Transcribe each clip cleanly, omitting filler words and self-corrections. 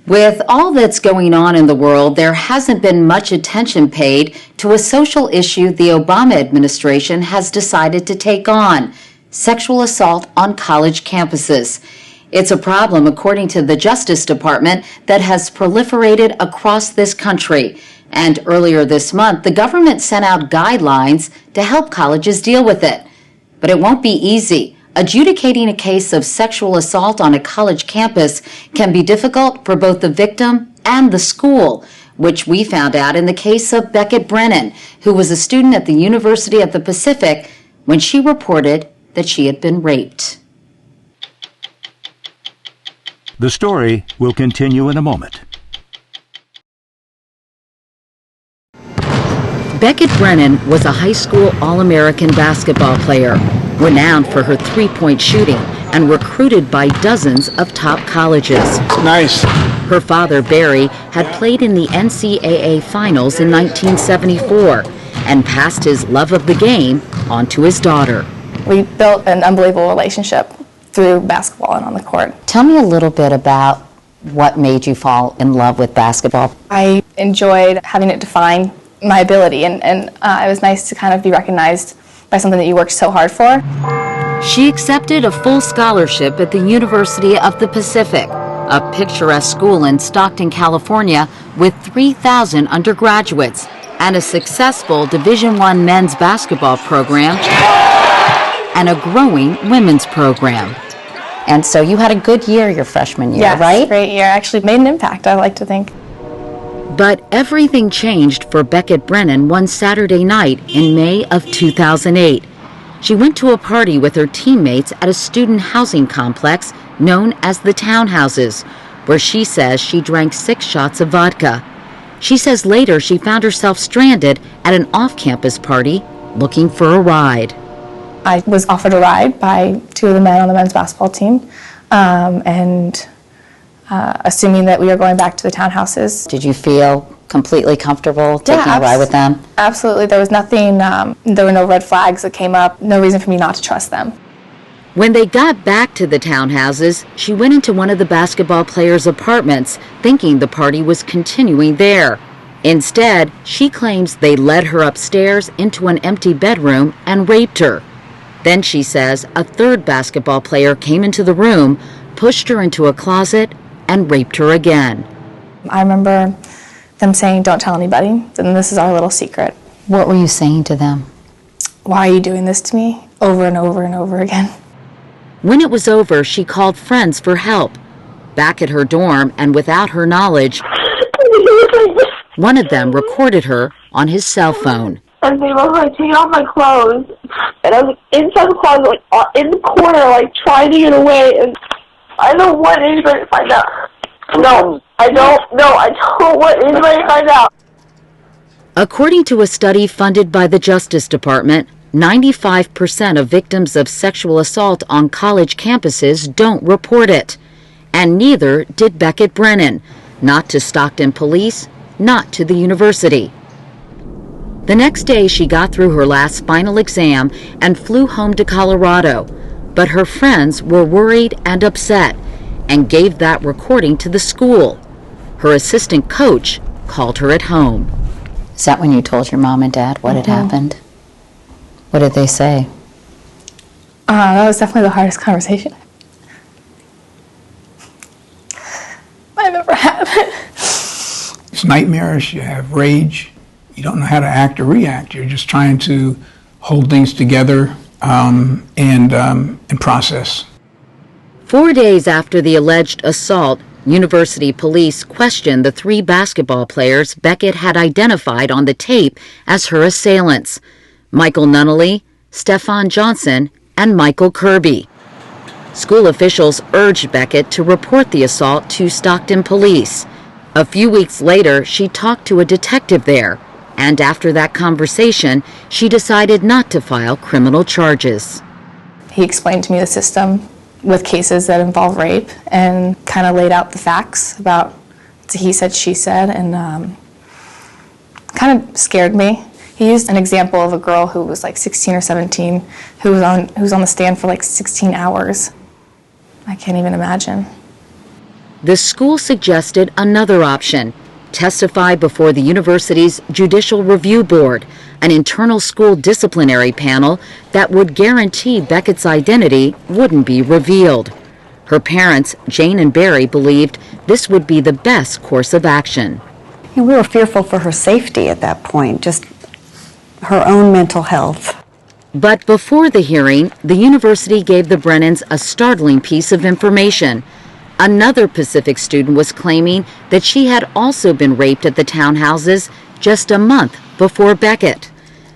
With all that's going on in the world, there hasn't been much attention paid to a social issue the Obama administration has decided to take on: sexual assault on college campuses. It's a problem, according to the Justice Department, that has proliferated across this country. And earlier this month, the government sent out guidelines to help colleges deal with it. But it won't be easy. Adjudicating a case of sexual assault on a college campus can be difficult for both the victim and the school, which we found out in the case of Beckett Brennan, who was a student at the University of the Pacific when she reported that she had been raped. The story will continue in a moment. Beckett Brennan was a high school All-American basketball player, renowned for her three-point shooting and recruited by dozens of top colleges. Nice. Her father, Barry, had played in the NCAA finals in 1974 and passed his love of the game on to his daughter. We built an unbelievable relationship through basketball and on the court. Tell me a little bit about what made you fall in love with basketball. I enjoyed having it define my ability, and it was nice to kind of be recognized by something that you worked so hard for. She accepted a full scholarship at the University of the Pacific, a picturesque school in Stockton, California, with 3,000 undergraduates and a successful Division I men's basketball program and a growing women's program. And so you had a good year your freshman year, yes, right? Great year. Actually made an impact, I like to think. But everything changed for Beckett Brennan one Saturday night in May of 2008. She went to a party with her teammates at a student housing complex known as the Townhouses, where she says she drank 6 shots of vodka. She says later she found herself stranded at an off-campus party looking for a ride. I was offered a ride by 2 of the men on the men's basketball team, assuming that we were going back to the Townhouses. Did you feel completely comfortable taking a ride with them? Absolutely. There was nothing, there were no red flags that came up, no reason for me not to trust them. When they got back to the Townhouses, she went into one of the basketball players' apartments, thinking the party was continuing there. Instead, she claims they led her upstairs into an empty bedroom and raped her. Then she says a third basketball player came into the room, pushed her into a closet, and raped her again. I remember them saying, "Don't tell anybody, and this is our little secret." What were you saying to them? "Why are you doing this to me?" Over and over and over again. When it was over, she called friends for help. Back at her dorm and without her knowledge, one of them recorded her on his cell phone. And they were like taking off my clothes, and I was inside the closet, like in the corner, like trying to get away, and I don't want anybody to find out. No, I don't want anybody to find out. According to a study funded by the Justice Department, 95% of victims of sexual assault on college campuses don't report it. And neither did Beckett Brennan, not to Stockton police, not to the university. The next day, she got through her last final exam and flew home to Colorado. But her friends were worried and upset and gave that recording to the school. Her assistant coach called her at home. Is that when you told your mom and dad what had happened? What did they say? That was definitely the hardest conversation I've ever had. It's nightmarish, you have rage, you don't know how to act or react. You're just trying to hold things together and process. 4 days after the alleged assault, university police questioned the 3 basketball players Beckett had identified on the tape as her assailants: Michael Nunnally, Stefan Johnson, and Michael Kirby. School officials urged Beckett to report the assault to Stockton police. A few weeks later, she talked to a detective there, and after that conversation, she decided not to file criminal charges. He explained to me the system with cases that involve rape and kind of laid out the facts about he said, she said, and kind of scared me. He used an example of a girl who was like 16 or 17 who was on the stand for like 16 hours. I can't even imagine. The school suggested another option: testify before the university's Judicial Review Board, an internal school disciplinary panel that would guarantee Beckett's identity wouldn't be revealed. Her parents, Jane and Barry, believed this would be the best course of action. We were fearful for her safety at that point, just her own mental health. But before the hearing, the university gave the Brennans a startling piece of information. Another Pacific student was claiming that she had also been raped at the townhouses just a month before Beckett.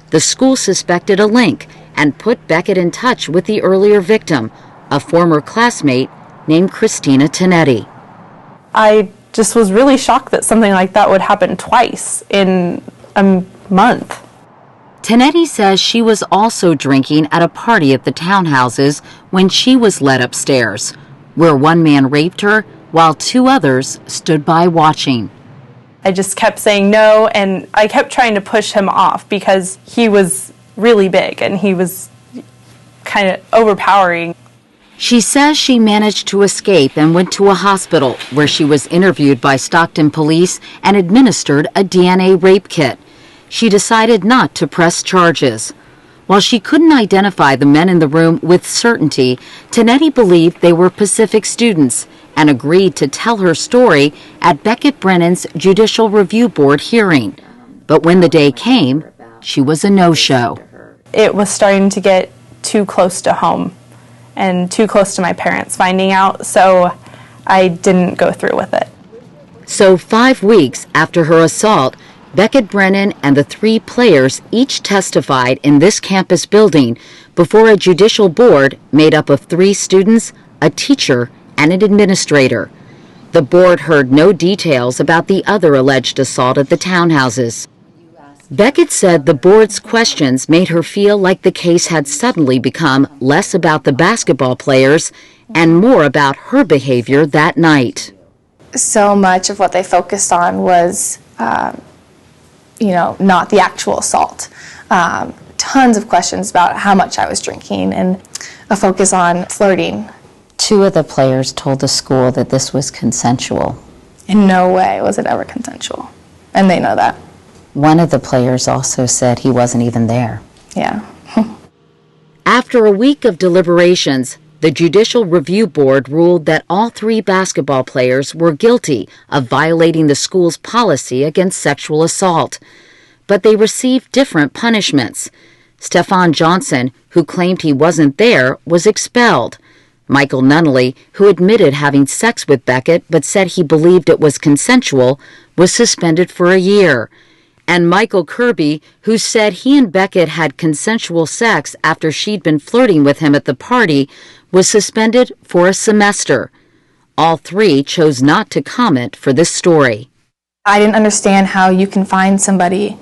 The school suspected a link and put Beckett in touch with the earlier victim, a former classmate named Christina Tonetti. I just was really shocked that something like that would happen twice in a month. Tonetti says she was also drinking at a party at the townhouses when she was led upstairs, where one man raped her while two others stood by watching. I just kept saying no, and I kept trying to push him off because he was really big and he was kind of overpowering. She says she managed to escape and went to a hospital where she was interviewed by Stockton police and administered a DNA rape kit. She decided not to press charges. While she couldn't identify the men in the room with certainty, Tonetti believed they were Pacific students and agreed to tell her story at Beckett Brennan's Judicial Review Board hearing. But when the day came, she was a no-show. It was starting to get too close to home and too close to my parents finding out, so I didn't go through with it. So 5 weeks after her assault, Beckett Brennan and the 3 players each testified in this campus building before a judicial board made up of 3 students, a teacher, and an administrator. The board heard no details about the other alleged assault at the townhouses. Beckett said the board's questions made her feel like the case had suddenly become less about the basketball players and more about her behavior that night. So much of what they focused on was not the actual assault. Tons of questions about how much I was drinking and a focus on flirting. 2 of the players told the school that this was consensual. In no way was it ever consensual, and they know that. One of the players also said he wasn't even there. Yeah. After a week of deliberations, the Judicial Review Board ruled that all 3 basketball players were guilty of violating the school's policy against sexual assault. But they received different punishments. Stefan Johnson, who claimed he wasn't there, was expelled. Michael Nunnally, who admitted having sex with Beckett but said he believed it was consensual, was suspended for a year. And Michael Kirby, who said he and Beckett had consensual sex after she'd been flirting with him at the party, was suspended for a semester. All 3 chose not to comment for this story. I didn't understand how you can find somebody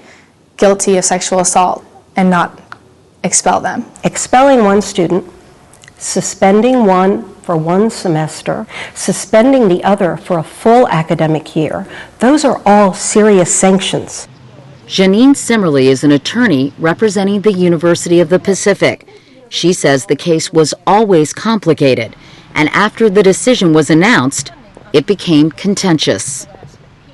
guilty of sexual assault and not expel them. Expelling one student, suspending one for 1 semester, suspending the other for a full academic year, those are all serious sanctions. Janine Simmerly is an attorney representing the University of the Pacific. She says the case was always complicated, and after the decision was announced, it became contentious.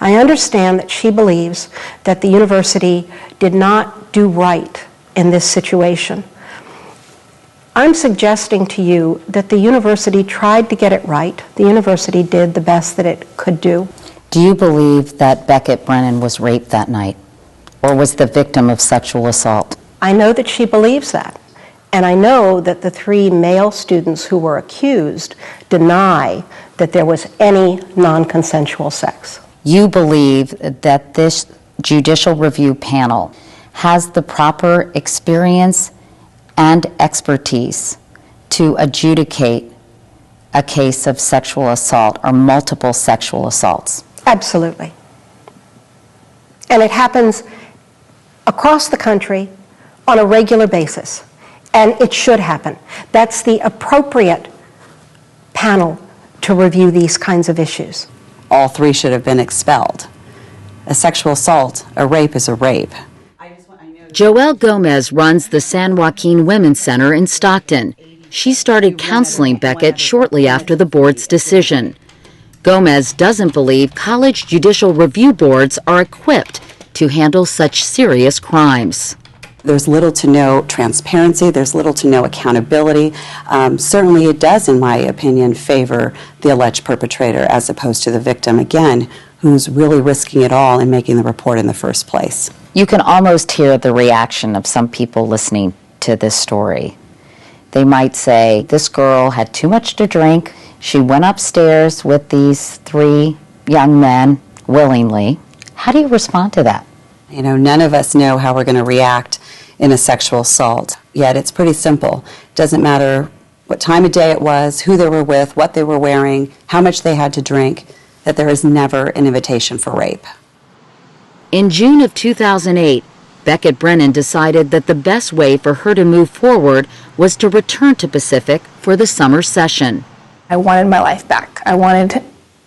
I understand that she believes that the university did not do right in this situation. I'm suggesting to you that the university tried to get it right. The university did the best that it could do. Do you believe that Beckett Brennan was raped that night, or was the victim of sexual assault? I know that she believes that. And I know that the 3 male students who were accused deny that there was any non-consensual sex. You believe that this judicial review panel has the proper experience and expertise to adjudicate a case of sexual assault or multiple sexual assaults? Absolutely. And it happens across the country on a regular basis. And it should happen. That's the appropriate panel to review these kinds of issues. All 3 should have been expelled. A sexual assault, a rape is a rape. Joelle Gomez runs the San Joaquin Women's Center in Stockton. She started counseling Beckett shortly after the board's decision. Gomez doesn't believe college judicial review boards are equipped to handle such serious crimes. There's little to no transparency, there's little to no accountability. Certainly it does, in my opinion, favor the alleged perpetrator as opposed to the victim, again, who's really risking it all in making the report in the first place. You can almost hear the reaction of some people listening to this story. They might say, this girl had too much to drink, she went upstairs with these 3 young men willingly. How do you respond to that? You know, none of us know how we're going to react in a sexual assault, yet it's pretty simple. It doesn't matter what time of day it was, who they were with, what they were wearing, how much they had to drink, that there is never an invitation for rape. In June of 2008, Beckett Brennan decided that the best way for her to move forward was to return to Pacific for the summer session. I wanted my life back. I wanted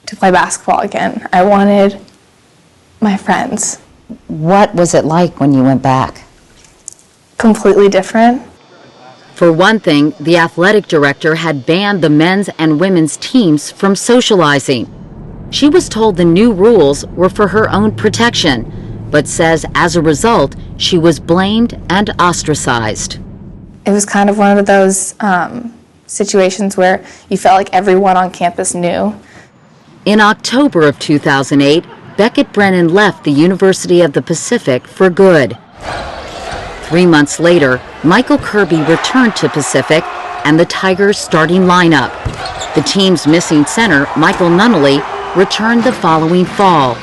to play basketball again. I wanted my friends. What was it like when you went back? Completely different. For one thing, the athletic director had banned the men's and women's teams from socializing. She was told the new rules were for her own protection, but says as a result, she was blamed and ostracized. It was kind of one of those situations where you felt like everyone on campus knew. In October of 2008, Beckett Brennan left the University of the Pacific for good. 3 months later, Michael Kirby returned to Pacific and the Tigers' starting lineup. The team's missing center, Michael Nunnally, returned the following fall.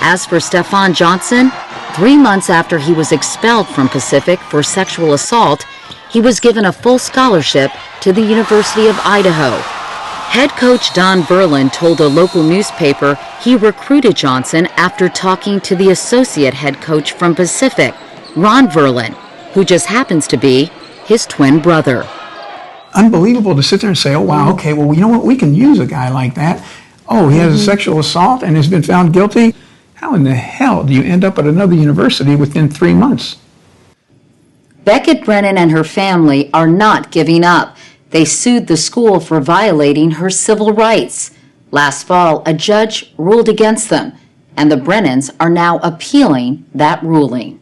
As for Stefan Johnson, 3 months after he was expelled from Pacific for sexual assault, he was given a full scholarship to the University of Idaho. Head coach Don Verlin told a local newspaper he recruited Johnson after talking to the associate head coach from Pacific, Ron Verlin, who just happens to be his twin brother. Unbelievable to sit there and say, oh, wow, okay, well, you know what, we can use a guy like that. Oh, he has a sexual assault and has been found guilty. How in the hell do you end up at another university within 3 months? Beckett Brennan and her family are not giving up. They sued the school for violating her civil rights. Last fall, a judge ruled against them, and the Brennans are now appealing that ruling.